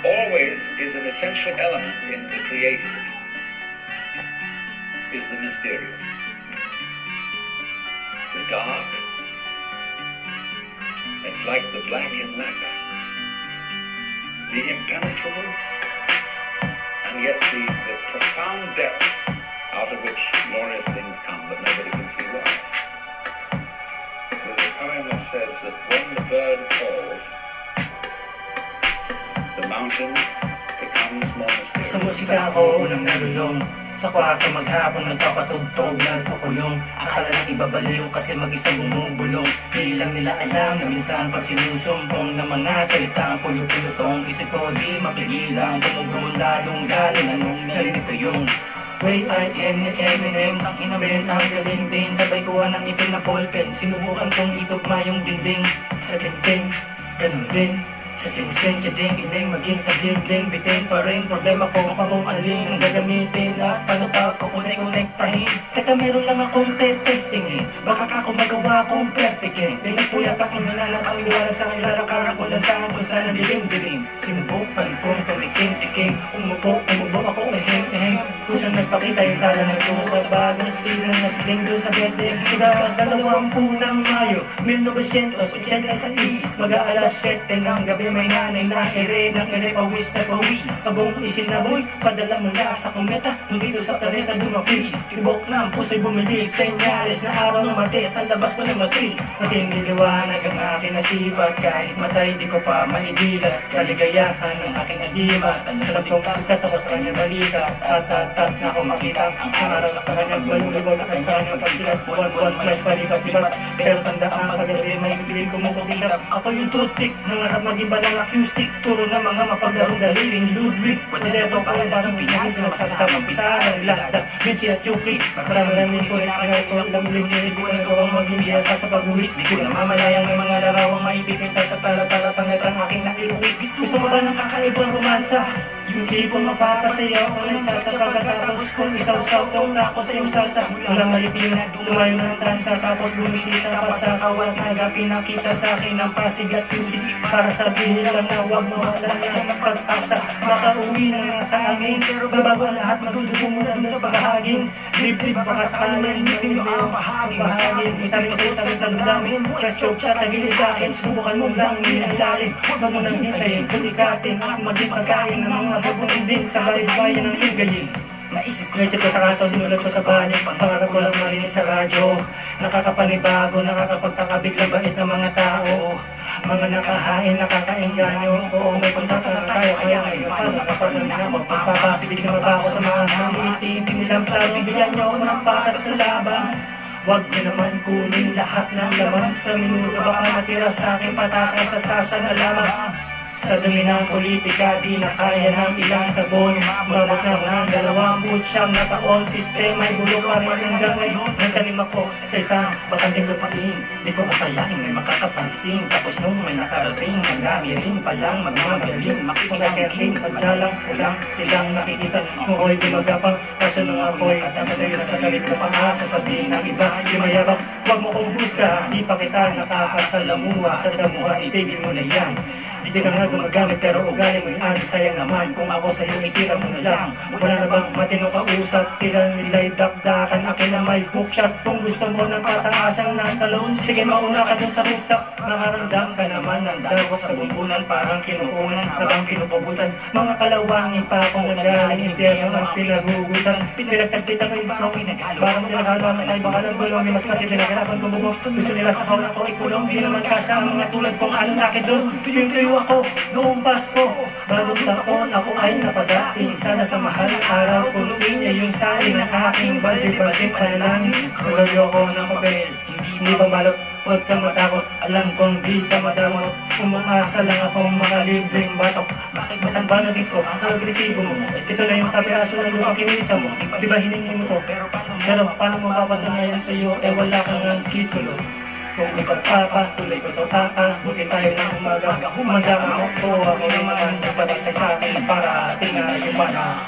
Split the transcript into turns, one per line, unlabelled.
always is an essential element in the creative, is the mysterious. The dark, it's like the black in lacquer. The impenetrable, and yet the profound depth out of which glorious things come, but nobody can see why. There's a poem that says that when the bird falls, the mountain becomes more mysterious.
Sa musika ako unang nalulong, sa kwarto maghapon nagpapatugtog ng kukulong. Akala ng ibabaliw kasi mag-isang bumubulong. Di lang nila alam na minsan pag sinusumpong na mga salitang pulutulutong, isip ko di mapigilang gumugumon lalong galing anong narito yung way I am ni Eminem. Ang inament ang galing din, sabay kuha ng ipin na ballpen. Sinubukan kong itugma yung dinding sa dinding, ganun din sa singsing, tiyading, ining, maging sa dinding. Bitin pa rin, problema ko kung alin ang gagamitin at paano pa ko unek-unektahin. Teka meron lang akong testingin, baka ako magawa kong perfectin. Pinagpuyat akong hinanap ang iwalag sa nilalakaran ko lang saan kung saan ang dilim-dilim. Sinubukan kong tumiking-tiking, umupo ako eheng-eheng. Kung saan nagpakita yung kala ng tuko sa bagong silang naglinggo sa bedeng. Ika-20 ng Mayo 1986, mag-aalas 7 ng gabi. May nanay na ere ng ere, pawis na pawis. Sabong isinaboy, padala mula sa kometa. Nung dito sa planeta dumapis, tibok ng puso'y bumilis. Senyales na araw ng matis, ang labas ko ng matris. Matindi liwanag ang aking nasibat, kahit matay di ko pa maidilat. Kaligayahan ng aking adimat, ang sarap kong kasas sa kanyang balita. At na ako makita ang araw sa kanyang balugibog sa kanyang pagsilat. Buwan-buwan may palipat-lipat, pero tandaan paggabi may bibiling kumukukitap. Ako yung toothpick, nangarap maging ng acoustic, turo ng mga mapaglarong daliling Ludwig. Pwede parang pinahis na masasamang pisahan lahat Vinci at Yuki. Marami ko na kinakailang lang linig ko na gawang maging biyasa sa pag-uwi. Di ko na mamalayang may mga larawang maipipinta sa tala-tala pangat ang aking naiuwi. Gusto mo ba ng kakaibang romansa? Yung tipong mapapasayaw ko ng salsa pagkatapos kong isaw-saw tong ako sa iyong salsa. Walang malipin na lumayo ng transa, tapos bumisita pa sa kawat. Pinakita sa akin ang pasig at music para sabihin lang na huwag mawala ng pag-asa. Makauwi na nga sa amin, pero babago ang lahat, magdudugo mo na dun sa bahaging libre. Baka sakala marinig yung ang bahaging isabi ko sa litang namin, ka-choke siya tagilid sa akin. Subukan mong lang ilalim, huwag mo nang hintayin, kulikatin at maging pagkain ng mga babunin din sa bayan ng higayin. Naisip ko sa kaso, sinulat ko sa banyo, pangarap ko lang marinig sa radyo. Nakakapanibago, nakakapagtaka, biglang bait ng mga tao. Mga nakahain, nakakainganyo. Oo, may kontrata na tayo, kaya ngayon paano nakapagod na magpapapapibig na mabaho sa mga halitin nilang plano. Bigyan niyo ako ng patas na laban. Huwag niyo naman kunin lahat ng laman. Sa minuto baka matira sa aking patakas sa sasa na lamang. Sa dumi ng politika, di na kaya ng ilang sabon. Mabot na ng 29 na taon, sistema'y bulok pa rin hanggang ngayon. Nagtanim ako sa isang bakanting lupain, di ko makayain may makakapansin. Tapos nung may nakarating, ang dami rin palang magmagaling. Makikilangin, pagdalang ulang silang nakikita. Mukoy gumagapang, kaso nung ako'y katamatay sa salit na pangasa. Sabihin ng iba, di mayabang, huwag mo kong husga. Di pa kita nakakasalamuha, sa damuhan, itigil mo na yan. Di ka nga gumagamit pero ugali mo'y sayang naman. Kung ako sa'yo itira mo na lang. Wala na bang matinong kausap? Tira nila'y dakdakan, akin na may hookshot. Kung gusto mo ng pataasan ng talon, sige mauna ka dun sa rooftop. Nakaramdam ka naman ng dagos sa bumbunan, parang kinukunan na bang pinupabutan. Mga kalawangin pa kung nagaling impyerno ng pinagugutan. Pinagtagpitan ko yung bakong inagalo, parang pinagalo ang tayo baka ng gulong. Mas pati pinagalapan kong bubos, gusto nila sa kauna ko ikulong. Di naman kasya ang mga tulad kong anong nakit doon. Tuyo-tuyo ako noong Pasko, bagong taon ako ay napadating. Sana sa mahal araw punuin niya yung sali ng aking balde-balde panalangin. Magagyo ako ng papel, hindi ba malot? Huwag kang matakot, alam kong di ka madamot. Umasa lang akong mga libreng batok. Bakit ba ang banagin ko? Ang agresibo mo. Ito na yung kapiraso ng lupa kinita mo. Di ba hiningi mo ko? Pero paano mo papatunayan sa iyo? Eh wala kang ang titulo. Kung ipagpapatuloy ko ito, buti tayo ng umaga. Humanda ako, ako naman, dapat isa sa akin para tingnan yung bana.